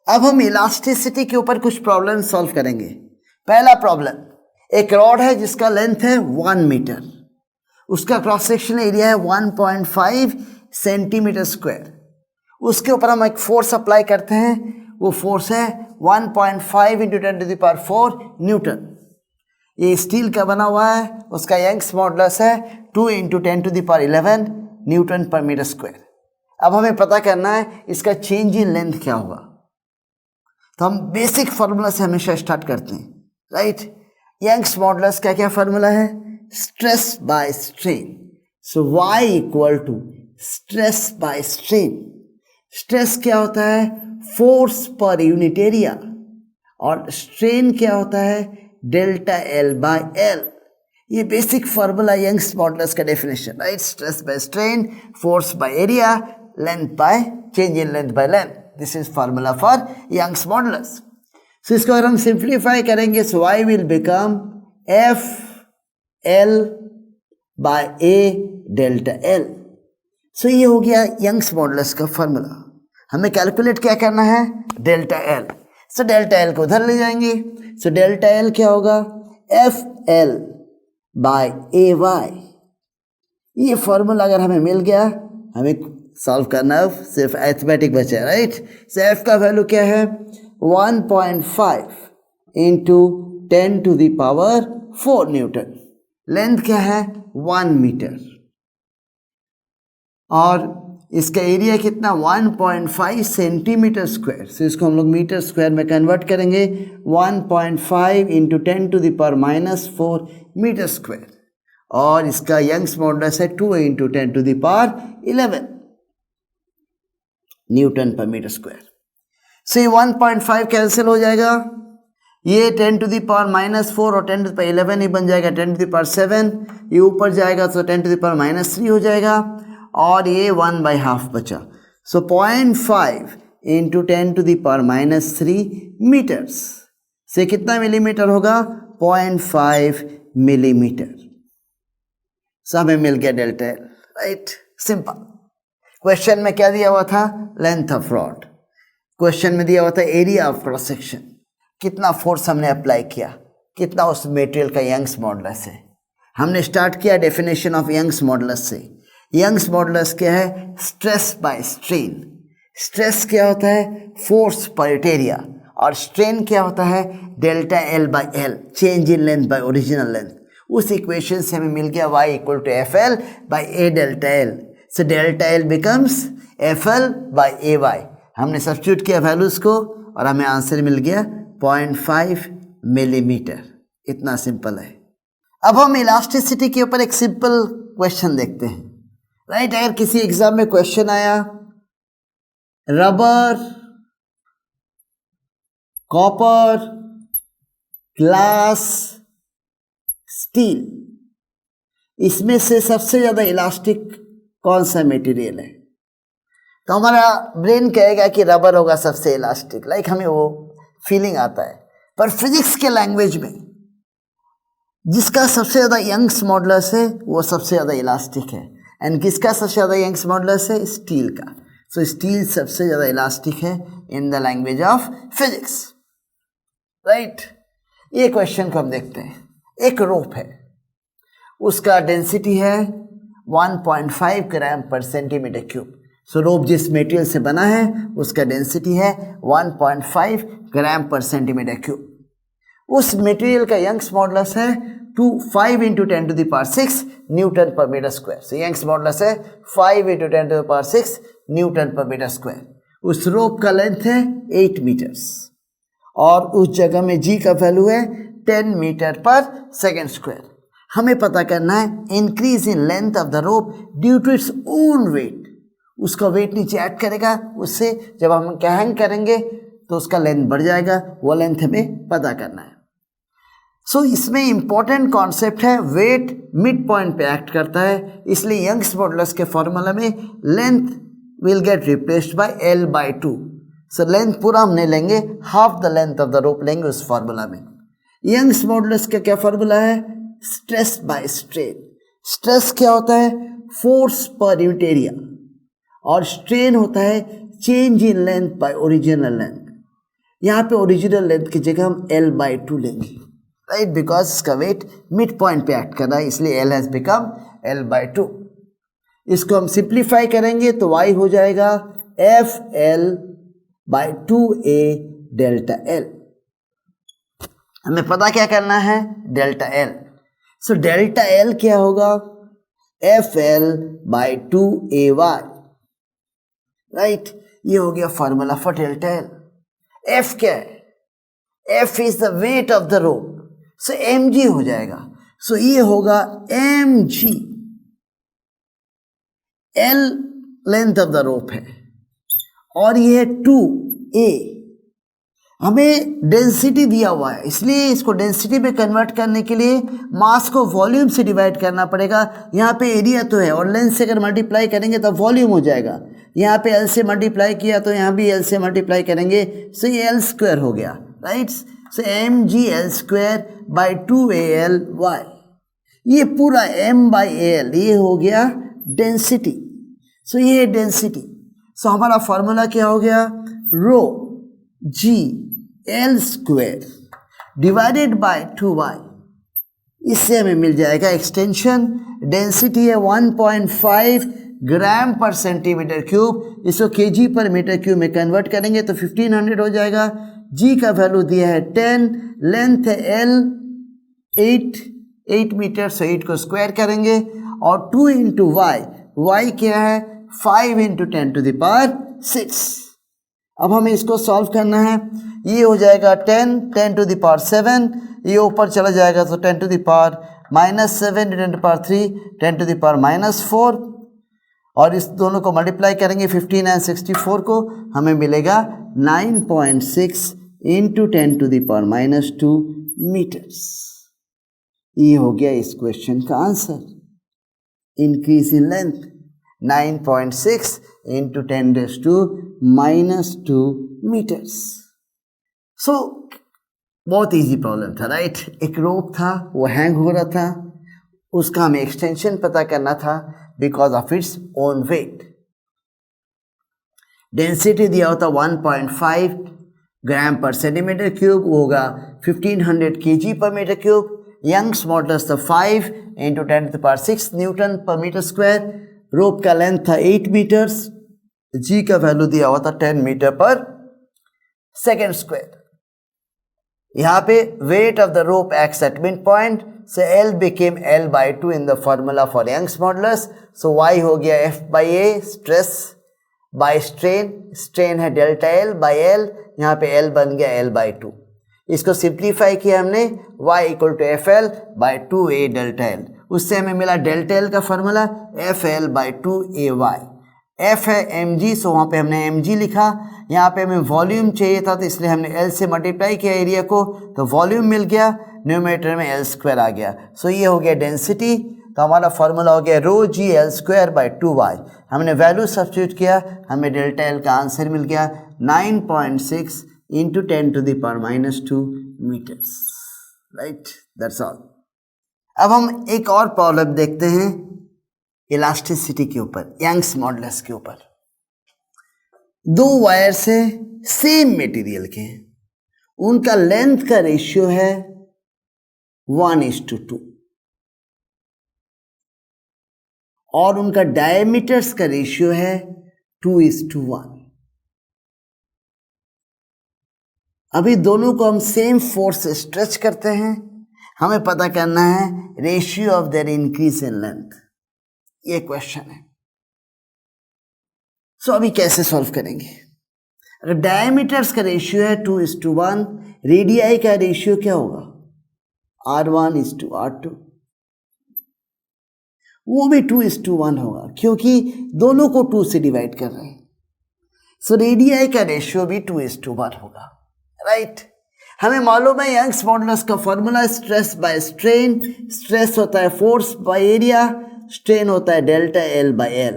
अब हम इलास्टिसिटी के ऊपर कुछ प्रॉब्लम सॉल्व करेंगे। पहला प्रॉब्लम, एक रॉड है जिसका लेंथ है 1 मीटर, उसका क्रॉस सेक्शन एरिया है 1.5 सेंटीमीटर स्क्वायर। उसके ऊपर हम एक फोर्स अप्लाई करते हैं, वो फोर्स है 1.5 इंटू 10⁴ न्यूटन। ये स्टील का बना हुआ है, उसका यंग्स मॉडुलस है 2 इंटू 10⁻11 न्यूटन पर मीटर स्क्वायर। अब हमें पता करना है इसका चेंज इन लेंथ क्या होगा। तो हम बेसिक फार्मूला से हमेशा स्टार्ट करते हैं, राइट। यंग्स मॉडुलस का क्या फार्मूला है? Stress by strain. So Y equal to stress by strain. Stress क्या होता है? फोर्स पर यूनिट एरिया, और स्ट्रेन क्या होता है? Delta L by L। ये बेसिक फार्मूला यंग्स मॉडुलस का definition, right. Stress by strain, force by area, length by change in length by length. This is formula for Young's modulus. So इसको अगर हम simplify करेंगे, so Y will become F L by A delta L। So ये हो गया Young's modulus का formula. हमें calculate क्या करना है? Delta L। So delta L को उधर ले जाएंगे। सो डेल्टा L क्या होगा? F L by AY। ये फार्मूला अगर हमें मिल गया, हमें सॉल्व करना है, सिर्फ अरिथमेटिक बचा, राइट। सो F का वैल्यू क्या है? 1.5 इंटू 10⁴ न्यूटन। लेंथ क्या है? 1 मीटर, और इसका एरिया कितना? 1.5 सेंटीमीटर स्क्वायर। सो इसको हम लोग मीटर स्क्वायर में कन्वर्ट करेंगे। 1.5 इंटू 10⁻⁻4 मीटर स्क्वायर, और इसका यंग्स मॉडुलस है 2 इंटू 10⁻11 न्यूटन पर मीटर स्क्वायर। सो ये 1.5 कैंसिल हो जाएगा, ये 10⁻⁻4 और 10⁻11 ही बन जाएगा 10⁻7। ये ऊपर जाएगा तो 10⁻³ हो जाएगा, और ये 1/2 बचा। सो 0.5 इंटू 10⁻³ मीटर्स से कितना मिलीमीटर होगा? 0.5 मिलीमीटर। सो हमें मिल गया delta L, right. Simple. Question में क्या दिया हुआ था? Length of rod. क्वेश्चन में दिया हुआ था एरिया ऑफ क्रॉस सेक्शन। कितना फोर्स हमने अप्लाई किया, कितना उस मटेरियल का यंग्स मॉडुलस है। हमने स्टार्ट किया डेफिनेशन ऑफ यंग्स मॉडुलस से। यंग्स मॉडुलस क्या है? Stress by strain. स्ट्रेस क्या होता है? फोर्स पर एरिया, और स्ट्रेन क्या होता है? Delta L by L, change in length by original length. उस इक्वेशन से हमें मिल गया Y equal to FL by A delta L। So delta L becomes FL by AY। हमने सब्स्टिट्यूट किया वैल्यूज को, और हमें आंसर मिल गया 0.5 मिलीमीटर। इतना सिंपल है। अब हम इलास्टिसिटी के ऊपर एक सिंपल क्वेश्चन देखते हैं, राइट। अगर किसी एग्जाम में क्वेश्चन आया, रबर, कॉपर, ग्लास, स्टील, इसमें से सबसे ज्यादा इलास्टिक कौन सा मटेरियल है? तो हमारा ब्रेन कहेगा कि रबर होगा सबसे इलास्टिक, लाइक हमें वो फीलिंग आता है। पर फिजिक्स के लैंग्वेज में जिसका सबसे ज्यादा यंग्स मॉडुलस है वो सबसे ज्यादा इलास्टिक है, एंड किसका सबसे ज्यादा यंग्स मॉडुलस है? स्टील का। सो स्टील सबसे ज्यादा इलास्टिक है in the language of physics, right. ये क्वेश्चन को हम देखते हैं। एक रोप है, उसका डेंसिटी है 1.5 ग्राम पर सेंटीमीटर क्यूब। सो रोप जिस मटेरियल से बना है उसका डेंसिटी है 1.5 ग्राम पर सेंटीमीटर क्यूब। उस मटेरियल का यंग्स मॉडुलस है 5 इंटू 10⁶ न्यूटन पर मीटर स्क्वायर। सो यंग्स मॉडुलस है 5 इंटू 10⁶ न्यूटन पर मीटर स्क्वायर। उस रोप का लेंथ है 8 मीटर्स, और उस जगह में G का वैल्यू है 10 मीटर पर सेकेंड स्क्वायर। हमें पता करना है increase in length of the rope due to its own weight. उसका वेट नीचे ऐड करेगा, उससे जब हम हैंग करेंगे तो उसका लेंथ बढ़ जाएगा। वो लेंथ हमें पता करना है। सो इसमें इंपॉर्टेंट कॉन्सेप्ट है, वेट मिड पॉइंट पे एक्ट करता है, इसलिए यंग्स मॉडुलस के फॉर्मूला में length will get replaced by L/2। So length पूरा हम नहीं लेंगे, half the length of the रोप लेंगे उस फॉर्मूला में। यंग्स मॉडुलस का क्या फॉर्मूला है? Stress by strain. स्ट्रेस क्या होता है? फोर्स पर यूनिट एरिया, और स्ट्रेन होता है change in length by original length. यहाँ पे ओरिजिनल लेंथ की जगह हम L/2 लेंगे, राइट, बिकॉज इसका वेट मिड पॉइंट पे एक्ट कर रहा है, इसलिए L हैज बिकम L/2। इसको हम सिंप्लीफाई करेंगे तो y हो जाएगा FL/2a डेल्टा L। हमें पता क्या करना है, delta L। So delta L क्या होगा, FL/2ay, राइट। ये हो गया formula for delta L। F क्या है, F is the weight of the rope, so mg हो जाएगा। सो ये होगा mg, L length of the रोप है और ये 2a। हमें डेंसिटी दिया हुआ है, इसलिए इसको डेंसिटी में कन्वर्ट करने के लिए मास को वॉल्यूम से डिवाइड करना पड़ेगा। यहाँ पे एरिया तो है और लेंथ से अगर मल्टीप्लाई करेंगे तो वॉल्यूम हो जाएगा। यहाँ पे L से मल्टीप्लाई किया तो यहाँ भी L से मल्टीप्लाई करेंगे, सो ये L² हो गया, राइट। सो mg/2al/y, ये पूरा m/al ये हो गया डेंसिटी। सो ये है डेंसिटी। सो हमारा फॉर्मूला क्या हो गया, रो g L² divided by 2y। इससे हमें मिल जाएगा एक्सटेंशन, डेंसिटी है 1.5 ग्राम पर सेंटीमीटर क्यूब। इसको kg पर मीटर क्यूब में कन्वर्ट करेंगे तो 1500 हो जाएगा। g का वैल्यू दिया है 10, लेंथ है L 8 मीटर, सो 8 को स्क्वायर करेंगे और 2 इंटू y क्या है 5 इंटू 10⁶। अब हमें इसको सॉल्व करना है। ये हो जाएगा 10⁻7, ये ऊपर चला जाएगा तो 10⁻⁻7 10⁻3 10⁻⁻4, और इस दोनों को मल्टीप्लाई करेंगे 15 एंड 64 को, हमें मिलेगा 9.6 इंटू 10⁻⁻2 मीटर्स। ये हो गया इस क्वेश्चन का answer. Increase in length 9.6 into 10⁻⁻2 metres. So बहुत इजी प्रॉब्लम था, राइट। एक रोप था, वो हैंग हो रहा था, उसका हमें एक्सटेंशन पता करना था because of its own wait. Density दिया होता 1.5 ग्राम पर सेंटीमीटर क्यूब, वो होगा 1500 kg पर मीटर क्यूब। यंग्स मॉडुलस था 5 इंटू 10⁻6 न्यूटन पर मीटर स्क्वायर। रोप का लेंथ था 8 मीटर्स, जी का वैल्यू दिया हुआ था 10 मीटर पर सेकेंड स्क्वायर। यहाँ पे weight of the rope acts at mid point, so L became L/2 in the formula for Young's modulus, so Y हो गया F/A stress by strain, strain है डेल्टा L बाय L, यहाँ पे L बन गया L/2। इसको simplify किया हमने, Y = FL/2A डेल्टा L, उससे हमें मिला डेल्टा L का फॉर्मूला FL/2AY। F है mg, सो वहाँ पे हमने mg लिखा। यहाँ पे हमें वॉल्यूम चाहिए था तो इसलिए हमने L से मल्टीप्लाई किया एरिया को, तो वॉल्यूम मिल गया, न्यूमरेटर में L² आ गया। सो ये हो गया डेंसिटी। तो हमारा फॉर्मूला हो गया रो g L²/2y। हमने वैल्यू सब्स्टिट्यूट किया, हमें डेल्टा L का आंसर मिल गया 9.6 into 10⁻⁻2 metres, right. That's all. अब हम एक और प्रॉब्लम देखते हैं इलास्टिसिटी के ऊपर, यंग्स मॉडुलस के ऊपर। दो वायर्स है सेम मटेरियल के हैं, उनका लेंथ का रेशियो है 1:2 और उनका डायमीटर्स का रेशियो है 2:1। अभी दोनों को हम सेम फोर्स से स्ट्रेच करते हैं, हमें पता करना है ratio of their increase in length, ये क्वेश्चन है। सो अभी कैसे सॉल्व करेंगे। अगर डायमीटर्स का रेशियो है 2:1, रेडियाई का रेशियो क्या होगा R1:R2, वो भी 2:1 होगा क्योंकि दोनों को 2 से डिवाइड कर रहे हैं। सो रेडियाई का रेशियो भी 2:1 होगा, राइट। हमें मालूम है यंग्स मॉडुलस का formula stress by strain, stress होता है फोर्स बाय एरिया, स्ट्रेन होता है डेल्टा L/L।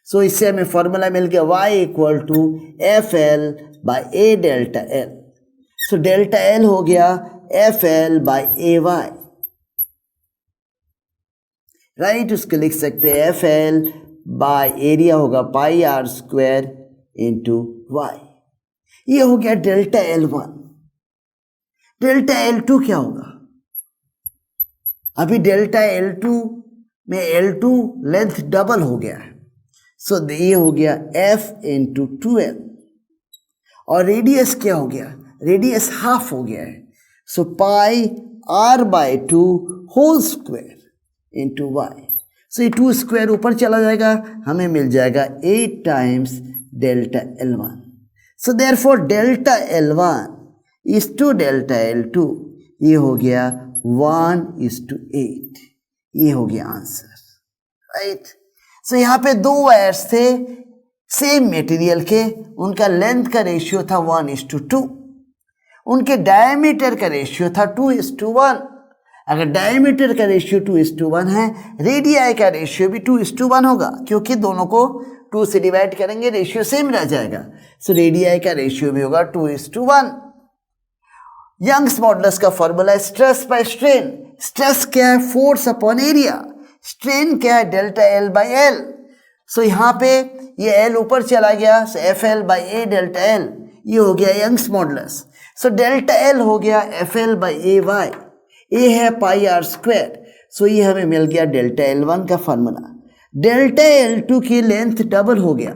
सो इससे हमें फॉर्मूला मिल गया Y = FL/A delta L। So delta L हो गया FL/AY, राइट। उसको लिख सकते हैं FL/एरिया होगा πr² × Y। ये हो गया डेल्टा L1। डेल्टा L2 क्या होगा? अभी डेल्टा L2 में L2 लेंथ डबल हो गया है, सो ये हो गया F इंटू 2L। और रेडियस क्या हो गया? रेडियस हाफ हो गया है, so pi R/2 whole square into y. So ये 2 स्क्वायर ऊपर चला जाएगा, हमें मिल जाएगा 8 times delta L1। So therefore delta L1 is to delta L2, ये हो गया 1:8। ये हो गया आंसर, राइट। सो यहाँ पे दो वायर्स थे सेम मटेरियल के, उनका लेंथ का रेशियो था 1:2, उनके डायमीटर का रेशियो था 2:1। अगर डायमीटर का रेशियो 2:1 है, रेडियाई का रेशियो भी 2:1 होगा, क्योंकि दोनों को 2 से डिवाइड करेंगे, रेशियो सेम रह जाएगा। सो रेडियाई का रेशियो भी होगा 2:1। यंग्स मॉडुलस का फॉर्मूला है स्ट्रेस बाय स्ट्रेन। स्ट्रेस क्या है? Force upon area. स्ट्रेन क्या है? Delta L/L। सो यहाँ पे ये L ऊपर चला गया, सो FL/A डेल्टा L, ये हो गया Young's modulus. So delta L हो गया FL/AY, ए है पाई R²। सो ये हमें मिल गया डेल्टा L1 का फार्मूला। डेल्टा L2 की लेंथ डबल हो गया,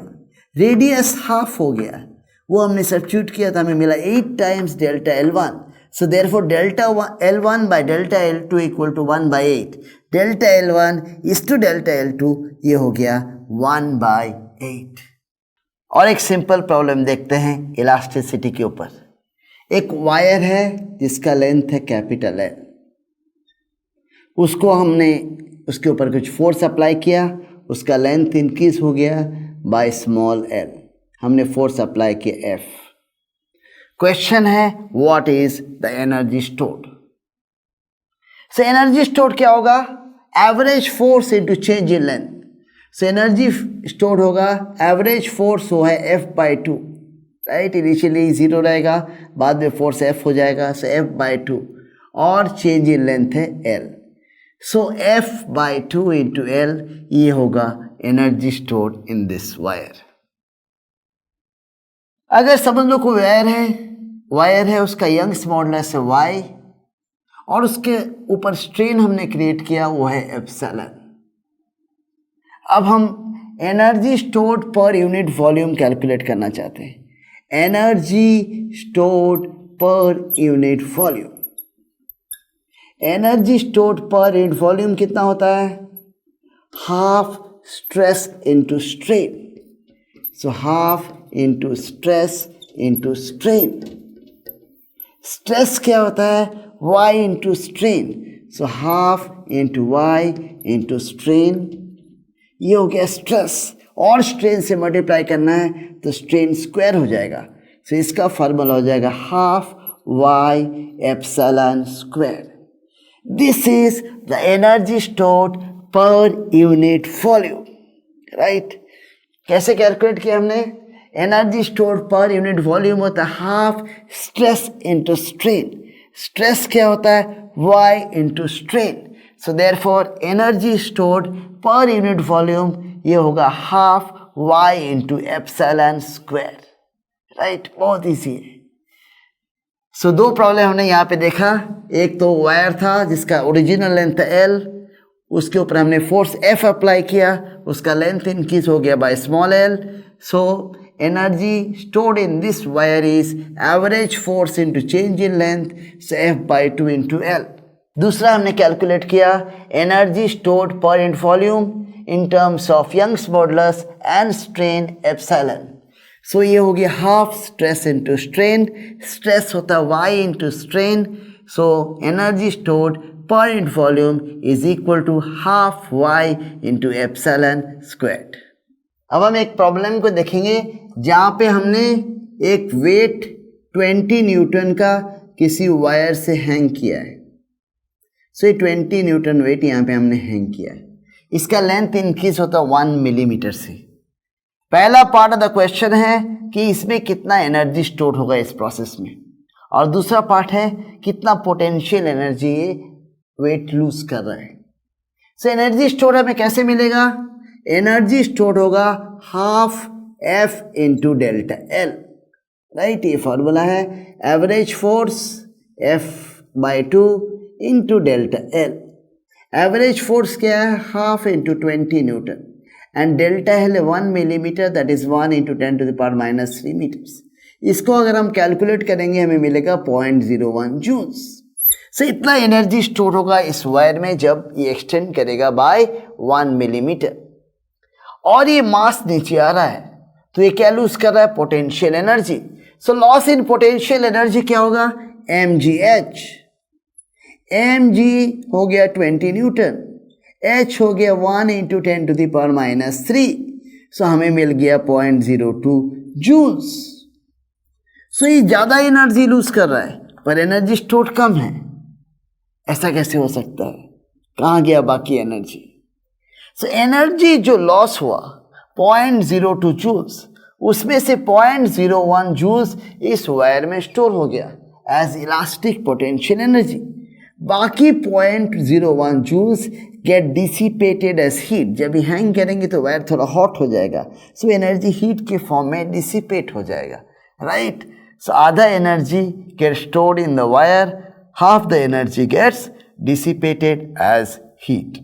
रेडियस हाफ हो गया, वो हमने सब्स्टिट्यूट किया था, हमें मिला 8 times delta L1। So therefore delta L1 by delta L2 equal to 1/8। Delta L1 is to delta L2, ये हो गया 1/8। और एक सिंपल प्रॉब्लम देखते हैं इलास्टिसिटी के ऊपर। एक वायर है जिसका लेंथ है कैपिटल L, उसको हमने उसके ऊपर कुछ फोर्स अप्लाई किया, उसका लेंथ इंक्रीज हो गया बाय स्मॉल l, हमने फोर्स अप्लाई किया F। क्वेश्चन है what is the energy stored. So energy stored क्या होगा? Average force into change in length. So energy stored होगा एवरेज फोर्स, वो है F/2, राइट। इनिशियली 0 रहेगा, बाद में फोर्स F हो जाएगा, सो F/2, और चेंज इन लेंथ है L। सो F/2 इंटू L, ये होगा energy stored in this wire. अगर समझ लो कोई वायर है, उसका यंग्स मॉडुलस है Y, और उसके ऊपर स्ट्रेन हमने क्रिएट किया, वो है एप्सिलॉन। अब हम energy stored per unit volume calculate करना चाहते हैं। Energy stored per unit volume, energy stored per unit volume कितना होता है? Half stress into strain. So half into stress into strain. Stress क्या होता है? y into strain. So half into y into strain, ये हो गया स्ट्रेस, और स्ट्रेन से मल्टीप्लाई करना है तो स्ट्रेन स्क्वायर हो जाएगा। सो इसका फार्मूला हो जाएगा half y epsilon square. This is the energy stored per unit volume, right. कैसे कैलकुलेट किया हमने? Energy stored per unit volume होता है half stress into strain. Stress क्या होता है? y into strain. So therefore energy stored per unit volume, ये होगा half y into epsilon square, right. बहुत ईजी है। सो दो प्रॉब्लम हमने यहाँ पे देखा। एक तो वायर था जिसका ओरिजिनल लेंथ L, उसके ऊपर हमने फोर्स F अप्लाई किया, उसका लेंथ इंक्रीज हो गया by small l। So energy stored in this wire is average force into change in length, so F/2 into L। दूसरा हमने कैलकुलेट किया energy stored per unit volume in terms of Young's modulus and strain epsilon. So ये हो गया half stress into strain. Stress होता है y into strain, so energy stored per unit volume is equal to half y into epsilon squared. अब हम एक problem को देखेंगे जहाँ पे हमने एक वेट 20 न्यूटन का किसी वायर से हैंग किया है। सो ये 20 न्यूटन वेट यहाँ पे हमने हैंग किया है, इसका लेंथ इंक्रीज होता है 1 मिलीमीटर से। पहला पार्ट ऑफ द क्वेश्चन है कि इसमें कितना एनर्जी स्टोर होगा इस प्रोसेस में, और दूसरा पार्ट है कितना पोटेंशियल एनर्जी ये वेट लूज कर रहा है। सो एनर्जी स्टोर हमें कैसे मिलेगा? एनर्जी स्टोर होगा half F into delta L। Right, ये फॉर्मूला है average force F/2 into delta L. Average force क्या है, half into 20 newton and delta L 1 millimetre, that is 1 into 10⁻³ metres. इसको अगर हम कैलकुलेट करेंगे हमें मिलेगा 0.01 जूल्स। सो इतना एनर्जी स्टोर होगा इस वायर में जब ये एक्सटेंड करेगा बाय 1 मिलीमीटर। और ये मास नीचे आ रहा है तो ये क्या लूज कर रहा है, potential energy. So loss in potential energy क्या होगा, mgh। mg हो गया 20 न्यूटन, h हो गया 1 इंटू 10⁻³ सो हमें मिल गया 0.02 जूल्स। सो ये ज़्यादा एनर्जी लूज कर रहा है पर एनर्जी स्टोर कम है, ऐसा कैसे हो सकता है, कहाँ गया बाकी एनर्जी। सो एनर्जी जो लॉस हुआ 0.02 जूल्स, उसमें से 0.01 जूल्स इस वायर में स्टोर हो गया एज इलास्टिक पोटेंशियल एनर्जी। बाकी 0.01 joules get dissipated as heat. जब ये हैंग करेंगे तो वायर थोड़ा हॉट हो जाएगा, सो एनर्जी हीट के फॉर्म में डिसिपेट हो जाएगा, राइट। सो आधा energy get stored in the wire, half the energy gets dissipated as heat.